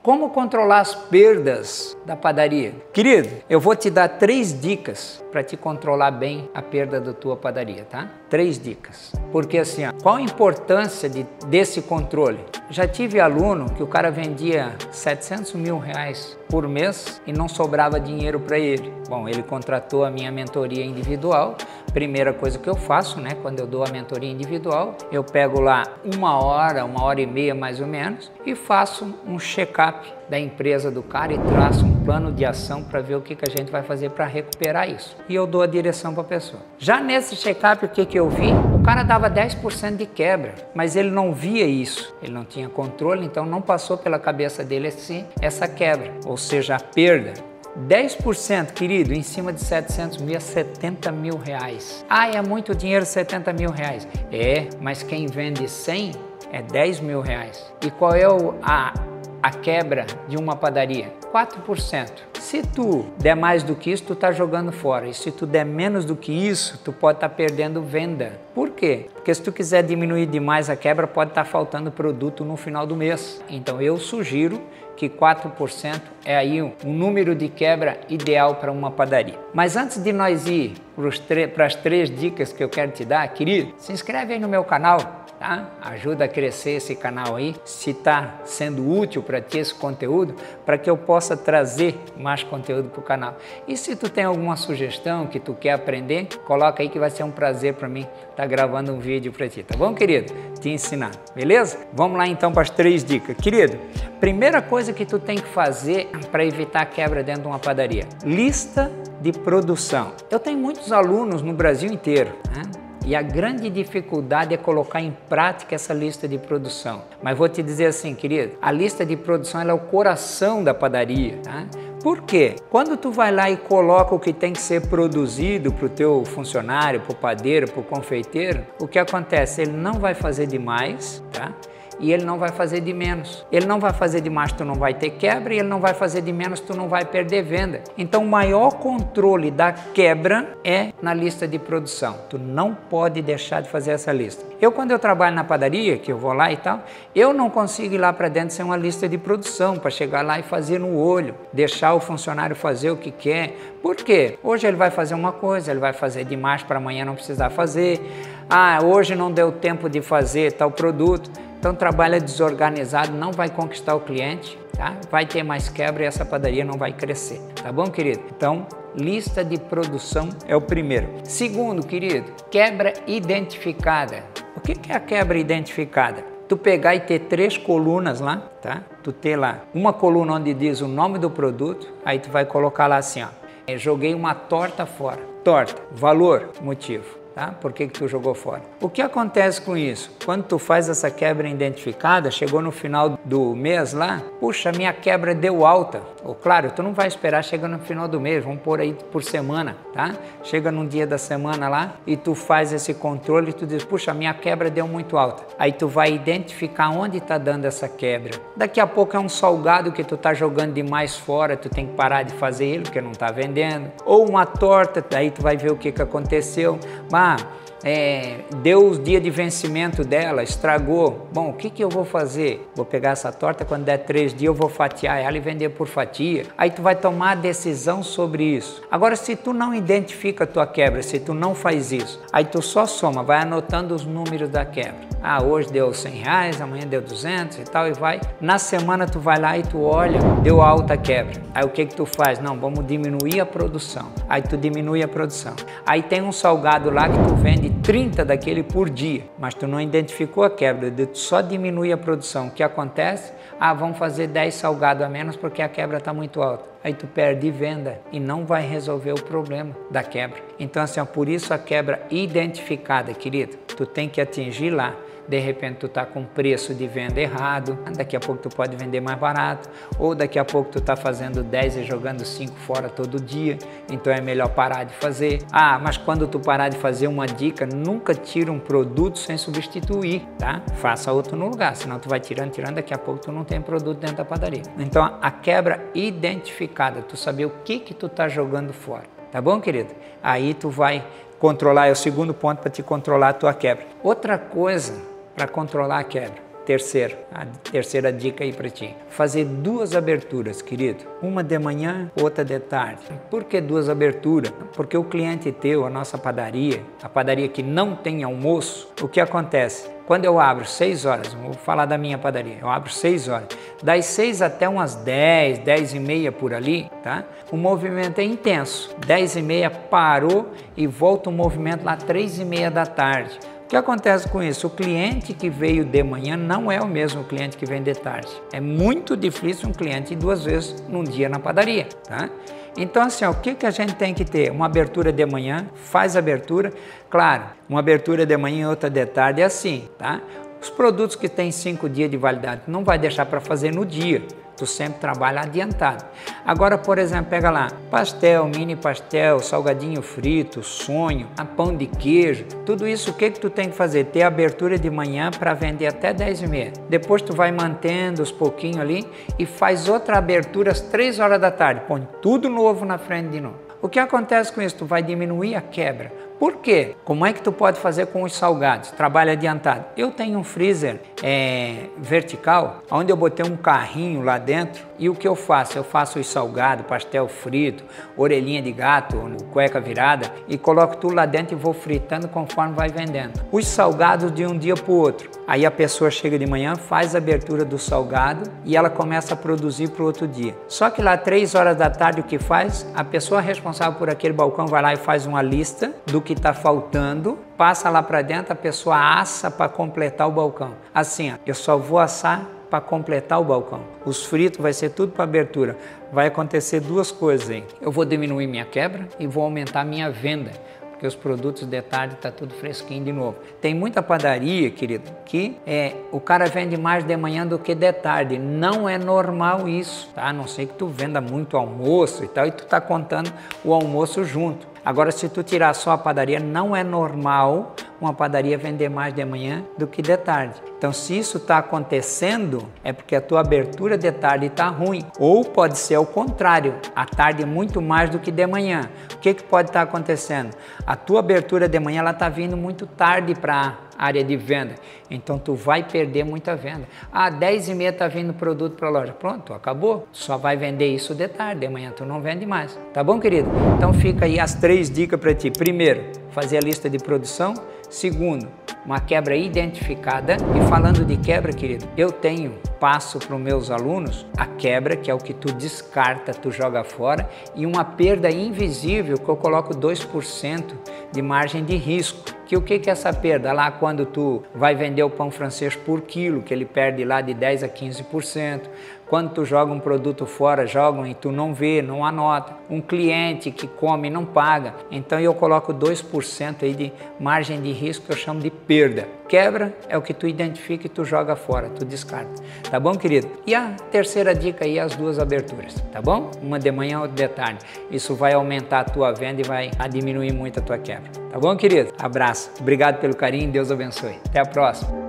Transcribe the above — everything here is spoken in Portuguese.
Como controlar as perdas da padaria? Querido, eu vou te dar 3 dicas para te controlar bem a perda da tua padaria, tá? 3 dicas. Porque assim, ó, qual a importância desse controle? Já tive aluno que o cara vendia 700 mil reais por mês e não sobrava dinheiro para ele. Bom, ele contratou a minha mentoria individual. Primeira coisa que eu faço, né, quando eu dou a mentoria individual, eu pego lá 1 hora e meia mais ou menos e faço um check-up da empresa do cara e traço um plano de ação para ver o que a gente vai fazer para recuperar isso. E eu dou a direção para a pessoa. Já nesse check-up, o que eu vi? O cara dava 10% de quebra, mas ele não via isso. Ele não tinha controle, então não passou pela cabeça dele assim, essa quebra, ou seja, a perda. 10%, querido, em cima de 700 mil é 70 mil reais. Ah, é muito dinheiro 70 mil reais. É, mas quem vende 100 é 10 mil reais. E qual é a quebra de uma padaria? 4%. Se tu der mais do que isso, tu tá jogando fora. E se tu der menos do que isso, tu pode estar perdendo venda. Por quê? Porque se tu quiser diminuir demais a quebra, pode estar faltando produto no final do mês. Então eu sugiro que 4% é aí um número de quebra ideal para uma padaria. Mas antes de nós ir para as 3 dicas que eu quero te dar, querido, se inscreve aí no meu canal, tá? Ajuda a crescer esse canal aí, se está sendo útil para ti esse conteúdo, para que eu possa trazer mais conteúdo para o canal. E se tu tem alguma sugestão que tu quer aprender, coloca aí que vai ser um prazer para mim estar gravando um vídeo para ti, tá bom, querido? Te ensinar, beleza? Vamos lá então para as 3 dicas. Querido, primeira coisa que tu tem que fazer para evitar a quebra dentro de uma padaria: lista de produção. Eu tenho muitos alunos no Brasil inteiro, né? E a grande dificuldade é colocar em prática essa lista de produção. Mas vou te dizer assim, querido, a lista de produção ela é o coração da padaria, tá? Por quê? Quando tu vai lá e coloca o que tem que ser produzido para o teu funcionário, para o padeiro, para o confeiteiro, o que acontece? Ele não vai fazer demais, tá? E ele não vai fazer de menos. Ele não vai fazer de mais, tu não vai ter quebra, e ele não vai fazer de menos, tu não vai perder venda. Então o maior controle da quebra é na lista de produção. Tu não pode deixar de fazer essa lista. Quando eu trabalho na padaria, que eu vou lá e tal, eu não consigo ir lá para dentro sem uma lista de produção, para chegar lá e fazer no olho, deixar o funcionário fazer o que quer. Por quê? Hoje ele vai fazer uma coisa, ele vai fazer demais para amanhã não precisar fazer. Ah, hoje não deu tempo de fazer tal produto. Então trabalha desorganizado, não vai conquistar o cliente, tá? Vai ter mais quebra e essa padaria não vai crescer, tá bom, querido? Então, lista de produção é o primeiro. Segundo, querido, quebra identificada. O que é a quebra identificada? Tu pegar e ter 3 colunas lá, tá? Tu ter lá uma coluna onde diz o nome do produto, aí tu vai colocar lá assim, ó, eu joguei uma torta fora. Torta, valor, motivo. Tá? Por que tu jogou fora? O que acontece com isso? Quando tu faz essa quebra identificada, chegou no final do mês lá, puxa, minha quebra deu alta. Ou claro, tu não vai esperar, chega no final do mês, vamos pôr aí por semana, tá? Chega num dia da semana lá e tu faz esse controle e tu diz, puxa, minha quebra deu muito alta. Aí tu vai identificar onde tá dando essa quebra. Daqui a pouco é um salgado que tu tá jogando demais fora, tu tem que parar de fazer ele porque não tá vendendo. Ou uma torta, aí tu vai ver o que aconteceu. Deu os dias de vencimento dela, estragou. Bom, o que eu vou fazer? Vou pegar essa torta, quando der 3 dias eu vou fatiar ela e vender por fatia. Aí tu vai tomar a decisão sobre isso. Agora, se tu não identifica a tua quebra, se tu não faz isso, aí tu só soma, vai anotando os números da quebra. Ah, hoje deu 100 reais, amanhã deu 200 e tal, e vai. Na semana tu vai lá e tu olha, deu alta quebra. Aí o que tu faz? Não, vamos diminuir a produção. Aí tu diminui a produção. Aí tem um salgado lá que tu vende 30 daquele por dia, mas tu não identificou a quebra, tu só diminui a produção. O que acontece? Ah, vamos fazer 10 salgados a menos porque a quebra está muito alta. Aí tu perde venda e não vai resolver o problema da quebra. Então assim, por isso a quebra identificada, querido, tu tem que atingir lá. De repente tu tá com preço de venda errado, daqui a pouco tu pode vender mais barato, ou daqui a pouco tu tá fazendo 10 e jogando 5 fora todo dia, então é melhor parar de fazer. Ah, mas quando tu parar de fazer, uma dica, nunca tira um produto sem substituir, tá? Faça outro no lugar, senão tu vai tirando, daqui a pouco tu não tem produto dentro da padaria. Então a quebra identificada, tu saber o que tu tá jogando fora, tá bom, querido? Aí tu vai controlar, é o segundo ponto para te controlar a tua quebra. Outra coisa para controlar a quebra, a terceira dica aí para ti. Fazer 2 aberturas, querido. Uma de manhã, outra de tarde. Por que 2 aberturas? Porque o cliente teu, a nossa padaria, a padaria que não tem almoço, o que acontece? Quando eu abro 6 horas, vou falar da minha padaria, eu abro 6 horas, das 6 até umas 10, 10 e meia por ali, tá? O movimento é intenso. 10 e meia parou e volta o movimento lá 3 e meia da tarde. O que acontece com isso? O cliente que veio de manhã não é o mesmo cliente que vem de tarde. É muito difícil um cliente ir 2 vezes num dia na padaria, tá? Então assim, ó, o que a gente tem que ter? Uma abertura de manhã, faz abertura. Claro, uma abertura de manhã e outra de tarde é assim, tá? Os produtos que têm 5 dias de validade, não vai deixar para fazer no dia. Tu sempre trabalha adiantado. Agora, por exemplo, pega lá, pastel, mini pastel, salgadinho frito, sonho, pão de queijo, tudo isso, o que tu tem que fazer? Ter abertura de manhã para vender até 10 e meia. Depois tu vai mantendo os pouquinhos ali e faz outra abertura às 3 horas da tarde. Põe tudo novo na frente de novo. O que acontece com isso? Tu vai diminuir a quebra. Por quê? Como é que tu pode fazer com os salgados? Trabalho adiantado. Eu tenho um freezer vertical, onde eu botei um carrinho lá dentro e o que eu faço? Eu faço os salgados, pastel frito, orelhinha de gato, cueca virada e coloco tudo lá dentro e vou fritando conforme vai vendendo. Os salgados de um dia para o outro. Aí a pessoa chega de manhã, faz a abertura do salgado e ela começa a produzir para o outro dia. Só que lá 3 horas da tarde o que faz? A pessoa responsável por aquele balcão vai lá e faz uma lista do que está faltando, passa lá para dentro, a pessoa assa para completar o balcão. Assim, ó, eu só vou assar para completar o balcão. Os fritos vai ser tudo para abertura. Vai acontecer 2 coisas aí. Eu vou diminuir minha quebra e vou aumentar minha venda. Porque os produtos de tarde tá tudo fresquinho de novo. Tem muita padaria, querido, que o cara vende mais de manhã do que de tarde. Não é normal isso, tá? A não ser que tu venda muito almoço e tal, e tu tá contando o almoço junto. Agora, se tu tirar só a padaria, não é normal uma padaria vender mais de manhã do que de tarde. Então, se isso está acontecendo, é porque a tua abertura de tarde está ruim. Ou pode ser o contrário, a tarde é muito mais do que de manhã. O que pode estar acontecendo? A tua abertura de manhã está vindo muito tarde para a área de venda. Então, tu vai perder muita venda. 10 e meia está vindo produto para a loja. Pronto, acabou. Só vai vender isso de tarde, de manhã tu não vende mais. Tá bom, querido? Então, fica aí as 3 dicas para ti. Primeiro, fazer a lista de produção. Segundo, uma quebra identificada. E falando de quebra, querido, eu passo para os meus alunos a quebra, que é o que tu descarta, tu joga fora, e uma perda invisível, que eu coloco 2% de margem de risco. Que o que é essa perda? Lá quando tu vai vender o pão francês por quilo, que ele perde lá de 10 a 15%. Quando tu joga um produto fora, jogam e tu não vê, não anota. Um cliente que come e não paga. Então eu coloco 2% aí de margem de risco, que eu chamo de perda. Quebra é o que tu identifica e tu joga fora, tu descarta. Tá bom, querido? E a terceira dica aí, as 2 aberturas, tá bom? Uma de manhã, outra de tarde. Isso vai aumentar a tua venda e vai diminuir muito a tua quebra. Tá bom, querido? Abraço. Obrigado pelo carinho, Deus abençoe. Até a próxima.